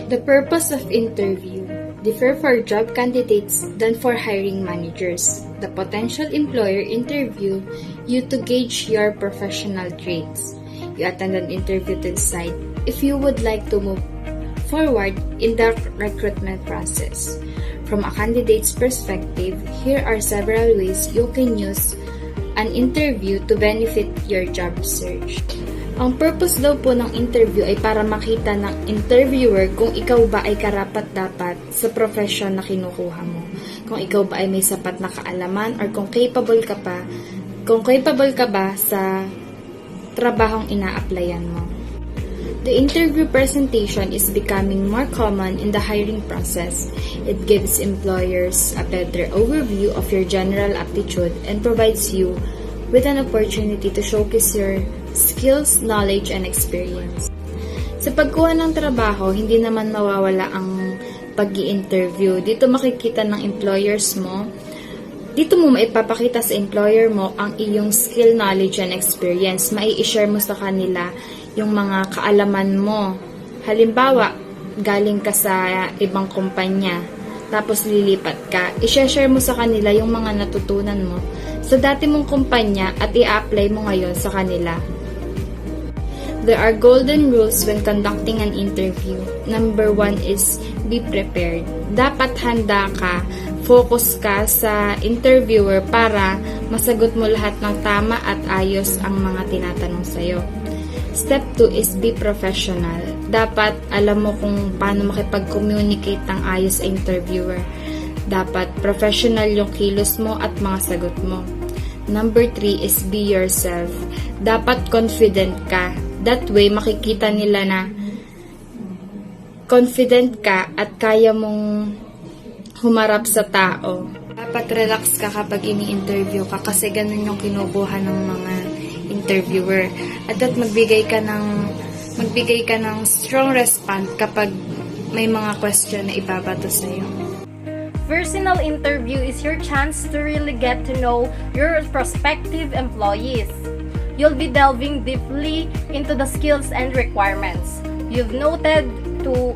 The purpose of interview differ for job candidates than for hiring managers. The potential employer interview you to gauge your professional traits. You attend an interview to decide if you would like to move forward in the recruitment process. From a candidate's perspective, here are several ways you can use an interview to benefit your job search. Ang purpose daw po ng interview ay para makita ng interviewer kung ikaw ba ay karapat-dapat sa profession na kinukuha mo. Kung ikaw ba ay may sapat na kaalaman or kung capable ka ba sa trabahong ina-applyan mo. The interview presentation is becoming more common in the hiring process. It gives employers a better overview of your general aptitude and provides you with an opportunity to showcase your skills, knowledge, and experience. Sa pagkuha ng trabaho, hindi naman mawawala ang pag-i-interview. Dito makikita ng employers mo. Dito mo maipapakita sa employer mo ang iyong skill, knowledge, and experience. Mai-share mo sa kanila yung mga kaalaman mo. Halimbawa, galing ka sa ibang kumpanya, tapos lilipat ka. I-share mo sa kanila yung mga natutunan mo sa dati mong kumpanya at i-apply mo ngayon sa kanila. There are golden rules when conducting an interview. Number 1 is be prepared. Dapat handa ka, focus ka sa interviewer para masagot mo lahat ng tama at ayos ang mga tinatanong sa'yo. Step 2 is be professional. Dapat alam mo kung paano makipag-communicate ng ayos sa interviewer. Dapat professional yung kilos mo at mga sagot mo. Number 3 is be yourself. Dapat confident ka. That way, makikita nila na confident ka at kaya mong humarap sa tao. Dapat relax ka kapag ini-interview ka kasi ganun yung kinukuha ng mga interviewer. At magbigay ka ng strong response kapag may mga question na ibabato sa iyo. Personal interview is your chance to really get to know your prospective employees. You'll be delving deeply into the skills and requirements you've noted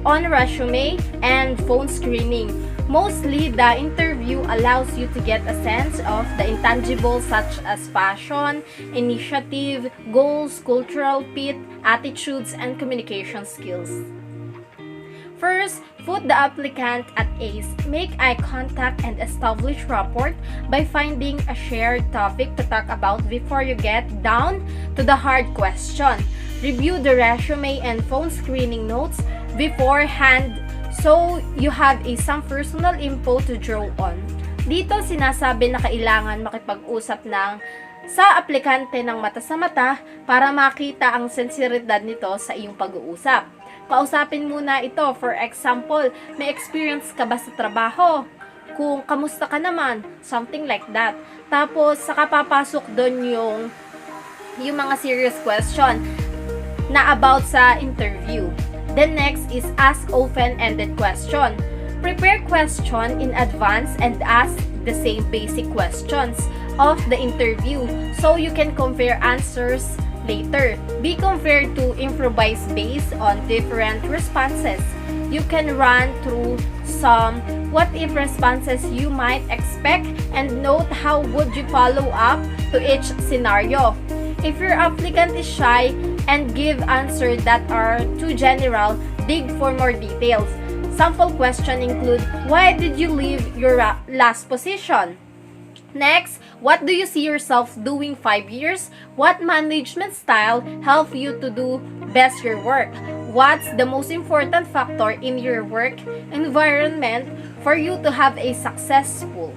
on resume and phone screening. Mostly, the interview allows you to get a sense of the intangibles such as passion, initiative, goals, cultural fit, attitudes, and communication skills. First, put the applicant at ease. Make eye contact and establish rapport by finding a shared topic to talk about before you get down to the hard question. Review the resume and phone screening notes beforehand so you have some personal info to draw on. Dito sinasabi na kailangan makipag-usap sa aplikante ng mata sa mata para makita ang sensibilidad nito sa iyong pag-uusap. Kausapin muna ito. For example, may experience ka ba sa trabaho? Kung kamusta ka naman? Something like that. Tapos, saka papasok doon yung mga serious question na about sa interview. Then next is ask open-ended question. Prepare question in advance and ask the same basic questions of the interview so you can compare answers later. Be compared to improvise based on different responses. You can run through some what-if responses you might expect and note how would you follow up to each scenario. If your applicant is shy and give answers that are too general, dig for more details. Sample questions include, why did you leave your last position? Next, what do you see yourself doing 5 years? What management style help you to do best your work? What's the most important factor in your work environment for you to have a successful?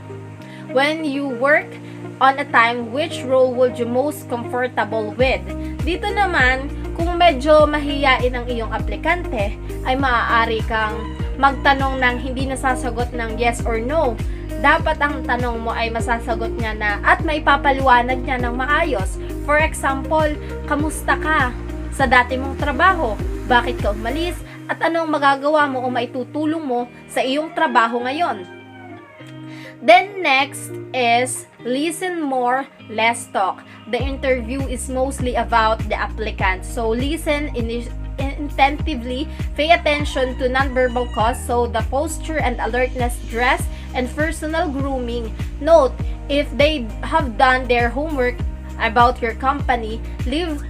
When you work on a time, which role would you most comfortable with? Dito naman, kung medyo mahiyain ang iyong aplikante, ay maaari kang magtanong ng hindi nasasagot ng yes or no. Dapat ang tanong mo ay masasagot niya na at may papaliwanag niya ng maayos. For example, kamusta ka sa dati mong trabaho? Bakit ka umalis? At anong magagawa mo o maitutulong mo sa iyong trabaho ngayon? Then next is listen more, less talk. The interview is mostly about the applicant. So listen attentively, pay attention to nonverbal cues, so the posture and alertness, dress, and personal grooming. Note, if they have done their homework about your company, leave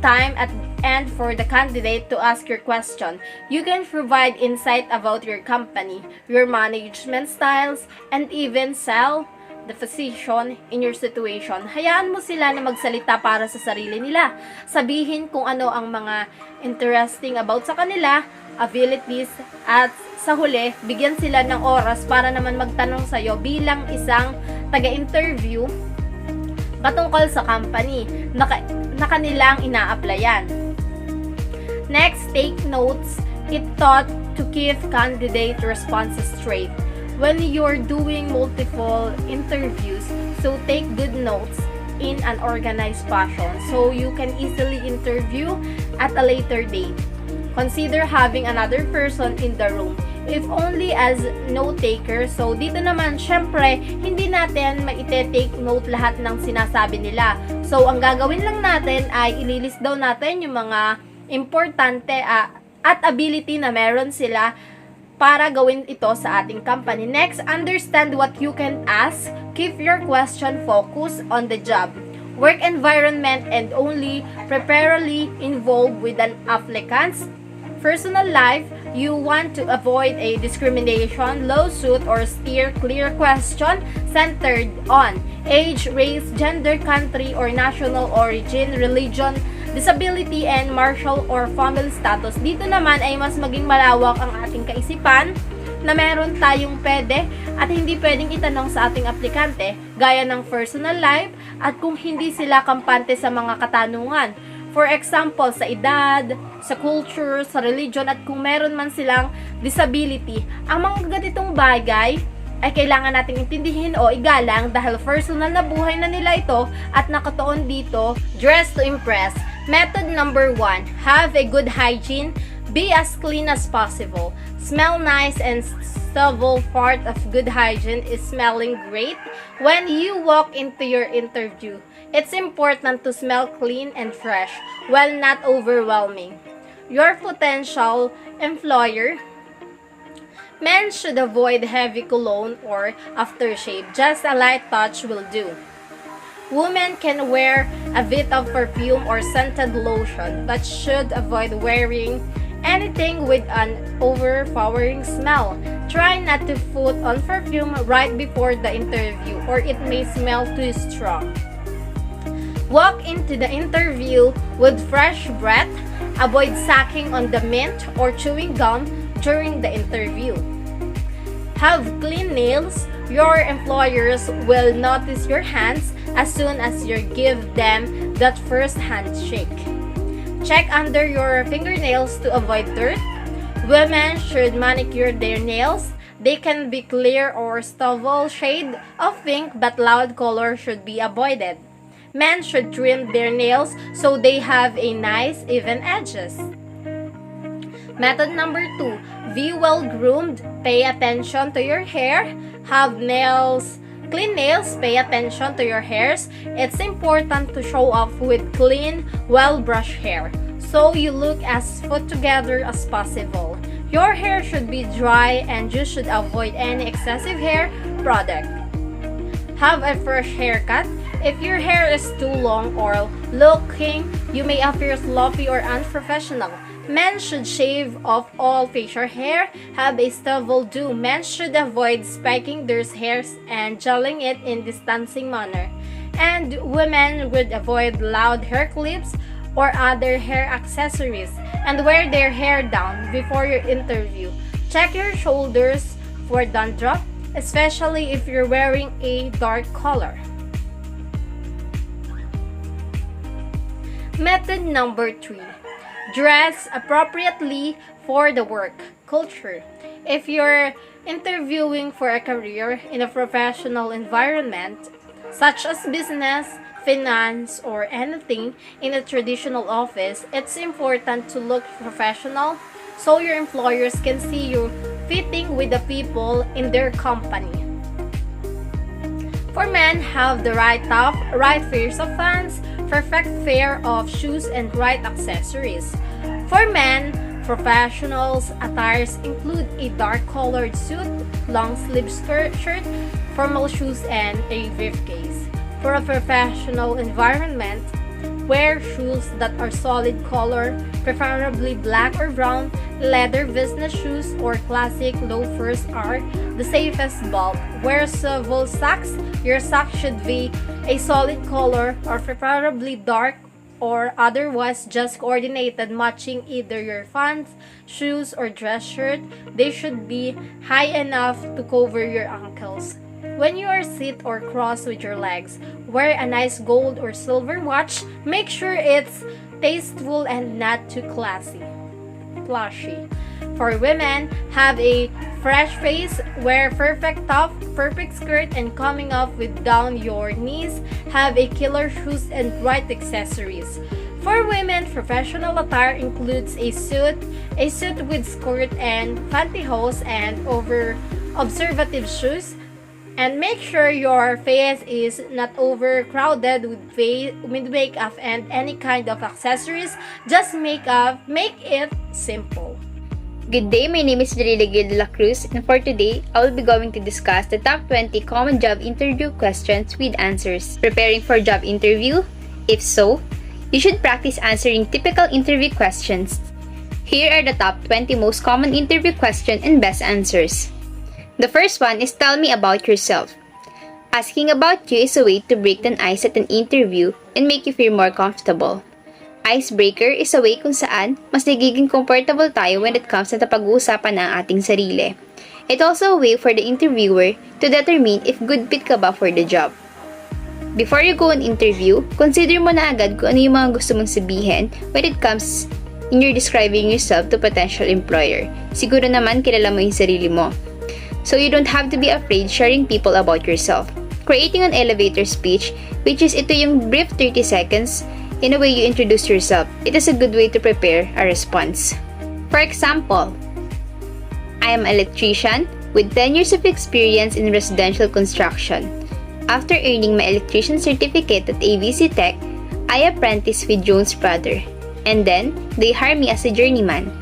time at end for the candidate to ask your question. You can provide insight about your company, your management styles, and even sell the position in your situation. Hayaan mo sila na magsalita para sa sarili nila. Sabihin kung ano ang mga interesting about sa kanila, abilities, at sa huli, bigyan sila ng oras para naman magtanong sa'yo bilang isang taga-interview patungkol sa company na kanilang ina-applyan. Next, take notes. It taught to keep candidate responses straight. When you're doing multiple interviews, so take good notes in an organized fashion so you can easily interview at a later date. Consider having another person in the room, if only as note taker. So dito naman, syempre, hindi natin maite-take note lahat ng sinasabi nila. So ang gagawin lang natin ay ililist daw natin yung mga importante at ability na meron sila para gawin ito sa ating company. Next, understand what you can ask. Keep your question focused on the job, work environment, and only preferably involved with an applicant's personal life. You want to avoid a discrimination, lawsuit, or steer clear question centered on age, race, gender, country, or national origin, religion, disability, and martial or family status. Dito naman ay mas maging malawak ang ating kaisipan na meron tayong pwede at hindi pwedeng itanong sa ating aplikante, gaya ng personal life at kung hindi sila kampante sa mga katanungan. For example, sa edad, sa culture, sa religion, at kung meron man silang disability. Ang mga ganitong bagay ay kailangan nating intindihin o igalang dahil personal na buhay na nila ito at nakatuon dito, dress to impress. Method number 1, have a good hygiene. Be as clean as possible. Smell nice, and several part of good hygiene is smelling great. When you walk into your interview, it's important to smell clean and fresh, while not overwhelming. Your potential employer, men should avoid heavy cologne or aftershave. Just a light touch will do. Women can wear a bit of perfume or scented lotion, but should avoid wearing anything with an overpowering smell. Try not to put on perfume right before the interview, or it may smell too strong. Walk into the interview with fresh breath. Avoid sucking on the mint or chewing gum during the interview. Have clean nails. Your employers will notice your hands as soon as you give them that first handshake. Check under your fingernails to avoid dirt. Women should manicure their nails. They can be clear or stubble shade of pink, but loud color should be avoided. Men should trim their nails so they have a nice even edges. Method number 2, be well groomed. Pay attention to your hair. Have clean nails. Pay attention to your hairs. It's important to show off with clean, well-brushed hair, so you look as put together as possible. Your hair should be dry and you should avoid any excessive hair product. Have a fresh haircut. If your hair is too long or looking, you may appear sloppy or unprofessional. Men should shave off all facial hair. Have a stubble do. Men should avoid spiking their hairs and gelling it in distancing manner. And women would avoid loud hair clips or other hair accessories and wear their hair down before your interview. Check your shoulders for dandruff, especially if you're wearing a dark color. Method number 3, dress appropriately for the work culture. If you're interviewing for a career in a professional environment, such as business, finance, or anything in a traditional office, it's important to look professional so your employers can see you fitting with the people in their company. For men, have the right top, right pairs of pants, perfect pair of shoes, and right accessories. For men, professionals' attires include a dark-colored suit, long-sleeve shirt, formal shoes, and a briefcase. For a professional environment, wear shoes that are solid color, preferably black or brown. Leather business shoes or classic loafers are the safest bet. Wear wool socks. Your socks should be a solid color or preferably dark or otherwise just coordinated, matching either your pants, shoes, or dress shirt. They should be high enough to cover your ankles. When you are sit or cross with your legs, wear a nice gold or silver watch. Make sure it's tasteful and not too flashy. For women, have a fresh face, wear perfect top, perfect skirt, and coming up with down your knees. Have a killer shoes and bright accessories. For women, professional attire includes a suit with skirt and pantyhose and observative shoes. And make sure your face is not overcrowded with makeup and any kind of accessories. Just make it simple. Good day, my name is Jarila Gil de la Cruz, and for today, I will be going to discuss the top 20 common job interview questions with answers. Preparing for job interview? If so, you should practice answering typical interview questions. Here are the top 20 most common interview questions and best answers. The first one is tell me about yourself. Asking about you is a way to break the ice at an interview and make you feel more comfortable. Icebreaker is a way kung saan mas nagiging comfortable tayo when it comes na pag-uusapan ng ating sarili. It's also a way for the interviewer to determine if good fit ka ba for the job. Before you go on interview, consider mo na agad kung ano yung mga gusto mong sabihin when it comes in your describing yourself to potential employer. Siguro naman kilala mo yung sarili mo. So you don't have to be afraid sharing people about yourself. Creating an elevator speech, which is ito yung brief 30 seconds in a way you introduce yourself. It is a good way to prepare a response. For example, I am an electrician with 10 years of experience in residential construction. After earning my electrician certificate at ABC Tech, I apprenticed with Jones Brother, and then they hired me as a journeyman.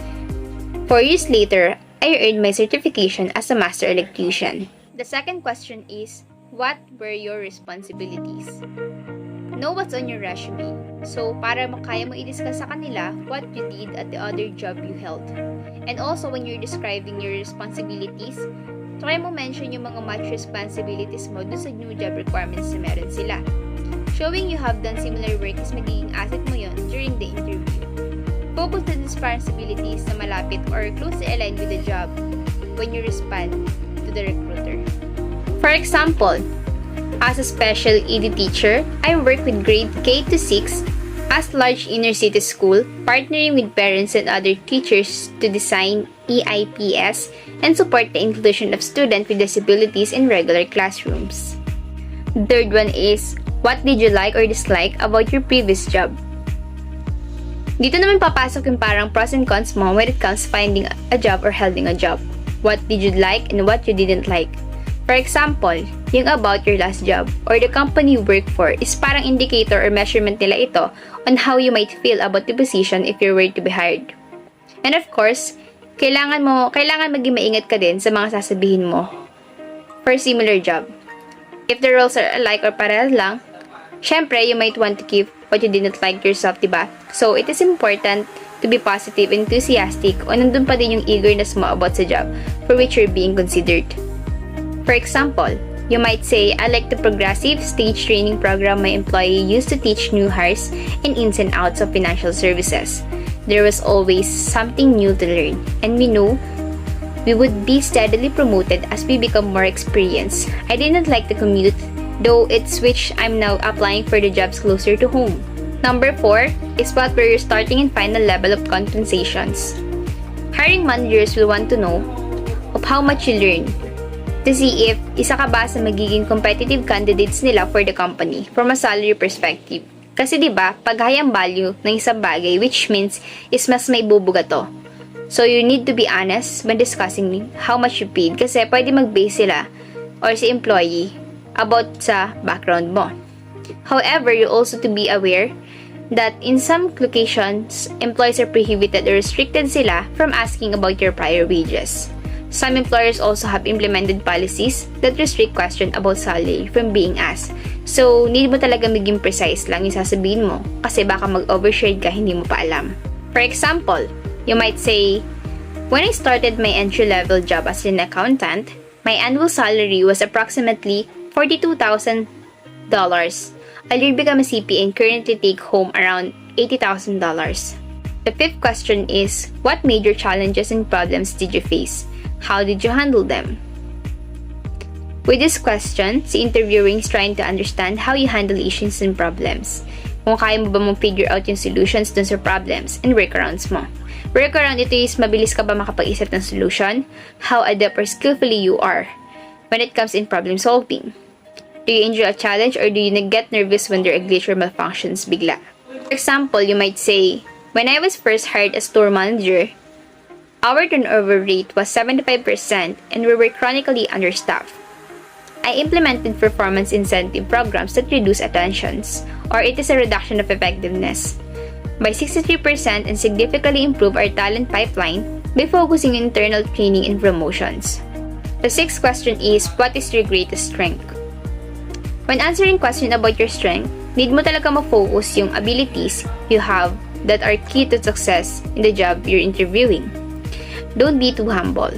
4 years later, I earned my certification as a master electrician. The second question is, what were your responsibilities? Know what's on your resume. So, para makaya mo i-discuss sa kanila what you did at the other job you held. And also, when you're describing your responsibilities, try mo mention yung mga match responsibilities mo dun sa new job requirements na meron sila. Showing you have done similar work is magiging asset mo yon during the interview. Focus on responsibilities na malapit or closely aligned with the job when you respond to the recruiter. For example, as a special ED teacher, I work with grade K to 6 as large inner city school, partnering with parents and other teachers to design EIPS and support the inclusion of students with disabilities in regular classrooms. The third one is, what did you like or dislike about your previous job? Dito naman papasok yung parang pros and cons mo when it comes to finding a job or holding a job. What did you like and what you didn't like? For example, yung about your last job or the company you work for is parang indicator or measurement nila ito on how you might feel about the position if you were to be hired. And of course, kailangan maging maingat ka din sa mga sasabihin mo for a similar job. If the roles are alike or parehas lang, syempre, you might want to keep what you didn't like yourself, diba? So, it is important to be positive, enthusiastic, o nandun pa din yung eagerness mo about sa job for which you're being considered. For example, you might say, I like the progressive stage training program my employee used to teach new hires in ins and outs of financial services. There was always something new to learn, and we knew we would be steadily promoted as we become more experienced. I didn't like the commute, though it's which I'm now applying for the jobs closer to home. Number 4 is what were your starting and final level of compensations. Hiring managers will want to know of how much you learn to see if isa ka ba sa magiging competitive candidates nila for the company from a salary perspective. Kasi diba, pag high ang value ng isang bagay, which means is mas may bubuga to. So you need to be honest when discussing how much you paid kasi pwede mag-base sila or si employee about sa background mo. However, you also to be aware that in some locations, employees are prohibited or restricted sila from asking about your prior wages. Some employers also have implemented policies that restrict question about salary from being asked. So, need mo talaga maging precise lang yung sasabihin mo kasi baka mag-overshare ka hindi mo pa alam. For example, you might say, when I started my entry-level job as an accountant, my annual salary was approximately $42,000. I later become a CPA and currently take home around $80,000. The fifth question is, what major challenges and problems did you face? How did you handle them? With this question, si interviewer is trying to understand how you handle issues and problems. Kung kaya mo ba mong figure out yung solutions dun sa problems and workarounds mo. Workaround ito is mabilis ka ba makapag-isip ng solution, how adept or skillfully you are when it comes in problem solving. Do you enjoy a challenge or do you get nervous when there are glitch or malfunctions bigla? For example, you might say, when I was first hired as store manager, our turnover rate was 75% and we were chronically understaffed. I implemented performance incentive programs that reduce attentions, or it is a reduction of effectiveness, by 63% and significantly improve our talent pipeline by focusing on internal training and promotions. The sixth question is, what is your greatest strength? When answering question about your strength, need mo talaga ma-focus yung abilities you have that are key to success in the job you're interviewing. Don't be too humble.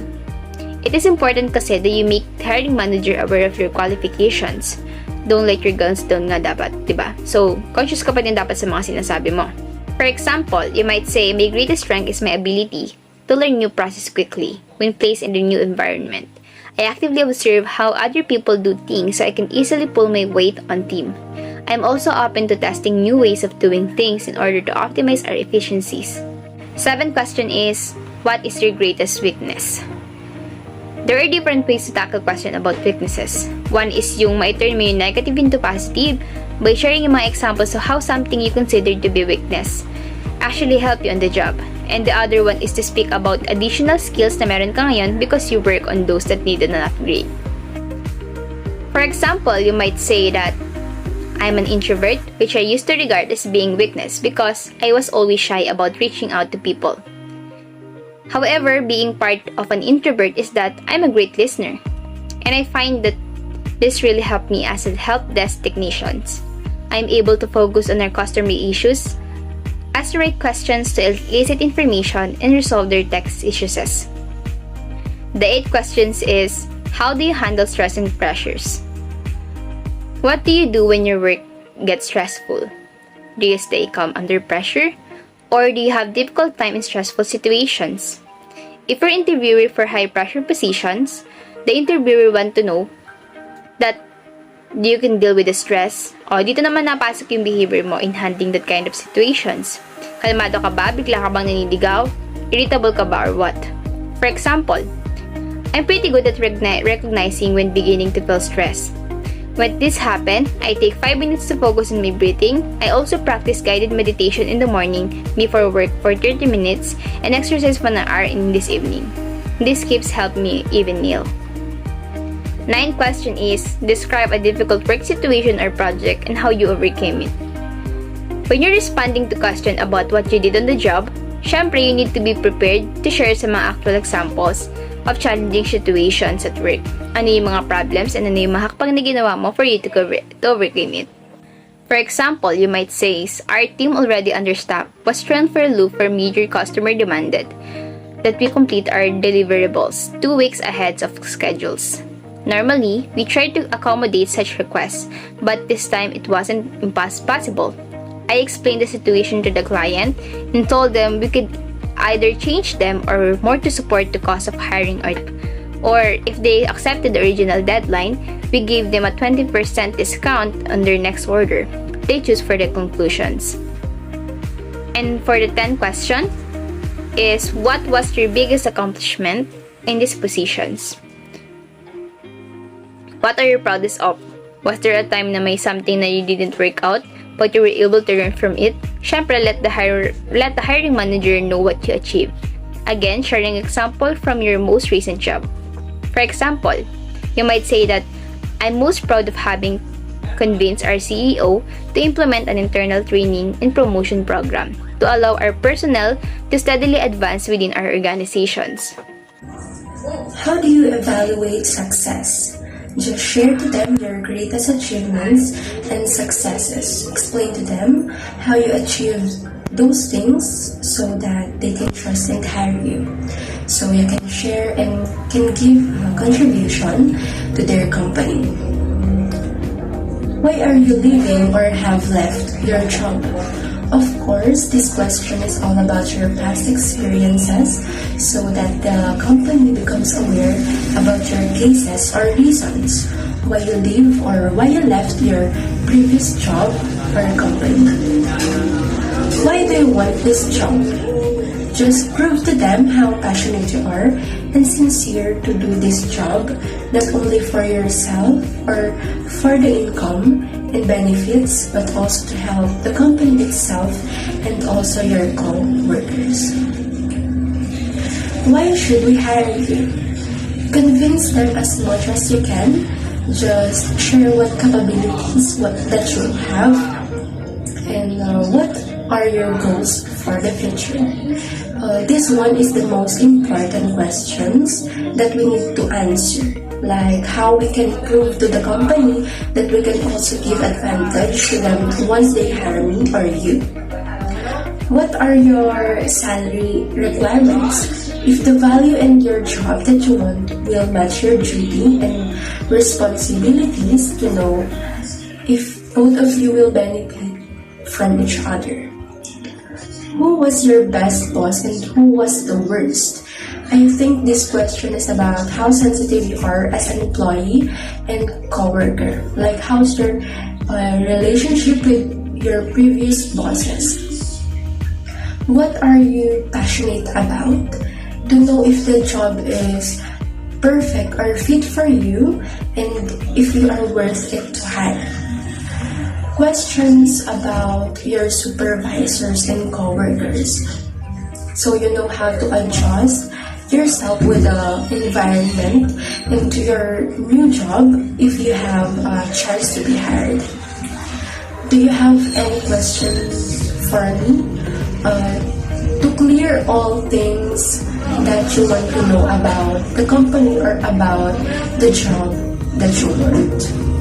It is important kasi that you make the hiring manager aware of your qualifications. Don't let your guns down nga dapat, diba? So, conscious ka pa din dapat sa mga sinasabi mo. For example, you might say, my greatest strength is my ability to learn new process quickly when placed in a new environment. I actively observe how other people do things so I can easily pull my weight on team. I'm also open to testing new ways of doing things in order to optimize our efficiencies. Seventh question is, what is your greatest weakness? There are different ways to tackle question about weaknesses. One is yung ma-turn mo yung negative into positive by sharing yung mga examples of how something you consider to be weakness actually help you on the job. And the other one is to speak about additional skills na meron ka ngayon because you work on those that needed an upgrade. For example, you might say that I'm an introvert, which I used to regard as being weakness because I was always shy about reaching out to people. However, being part of an introvert is that I'm a great listener. And I find that this really helped me as a help desk technician. I'm able to focus on our customer issues, ask the right questions to elicit information, and resolve their text issues. The 8th questions is, how do you handle stress and pressures? What do you do when your work gets stressful? Do you stay calm under pressure? Or do you have difficult time in stressful situations? If you're interviewing for high-pressure positions, the interviewer want to know that you can deal with the stress. O, dito naman napasok yung behavior mo in handling that kind of situations. Kalmado ka ba? Bigla ka bang naninigaw? Irritable ka ba or what? For example, I'm pretty good at recognizing when beginning to feel stress. When this happens, I take 5 minutes to focus on my breathing. I also practice guided meditation in the morning before work for 30 minutes and exercise for an hour in this evening. This keeps helping me even kneel. 9th question is, describe a difficult work situation or project and how you overcame it. When you're responding to question about what you did on the job, syempre you need to be prepared to share sa mga actual examples of challenging situations at work. Ano yung mga problems and ano yung mga hakbang na ginawa mo for you to overcome it. For example, you might say, our team already understaffed was thrown for a loop for major customer demanded that we complete our deliverables 2 weeks ahead of schedules. Normally, we try to accommodate such requests, but this time it wasn't possible. I explained the situation to the client and told them we could either change them or more to support the cost of hiring or if they accepted the original deadline, we gave them a 20% discount on their next order. They choose for the conclusions. And for the 10th question is, what was your biggest accomplishment in these positions? What are you proudest of? Was there a time na may something na you didn't work out but you were able to learn from it? Syempre, let the hiring manager know what you achieved. Again, sharing example from your most recent job. For example, you might say that I'm most proud of having convinced our CEO to implement an internal training and promotion program to allow our personnel to steadily advance within our organizations. How do you evaluate success? Just share to them your greatest achievements and successes. Explain to them how you achieved those things so that they can trust and hire you. So you can share and can give a contribution to their company. Why are you leaving or have left your job? Of course, this question is all about your past experiences so that the company becomes aware about your cases or reasons why you leave or why you left your previous job or company. Why do you want this job? Just prove to them how passionate you are and sincere to do this job, not only for yourself or for the income and benefits, but also to help the company itself and also your co-workers. Why should we hire you? Convince them as much as you can. Just share what capabilities that you have and what are your goals for the future. This one is the most important questions that we need to answer. Like how we can prove to the company that we can also give advantage to them once they hire me or you. What are your salary requirements? If the value in your job that you want will match your duty and responsibilities, to know if both of you will benefit from each other. Who was your best boss and who was the worst? I think this question is about how sensitive you are as an employee and coworker. Like how's your relationship with your previous bosses? What are you passionate about? To know if the job is perfect or fit for you and if you are worth it to hire. Questions about your supervisors and coworkers, so you know how to adjust yourself with the environment and to your new job if you have a chance to be hired. Do you have any questions for me? To clear all things that you want to know about the company or about the job that you want.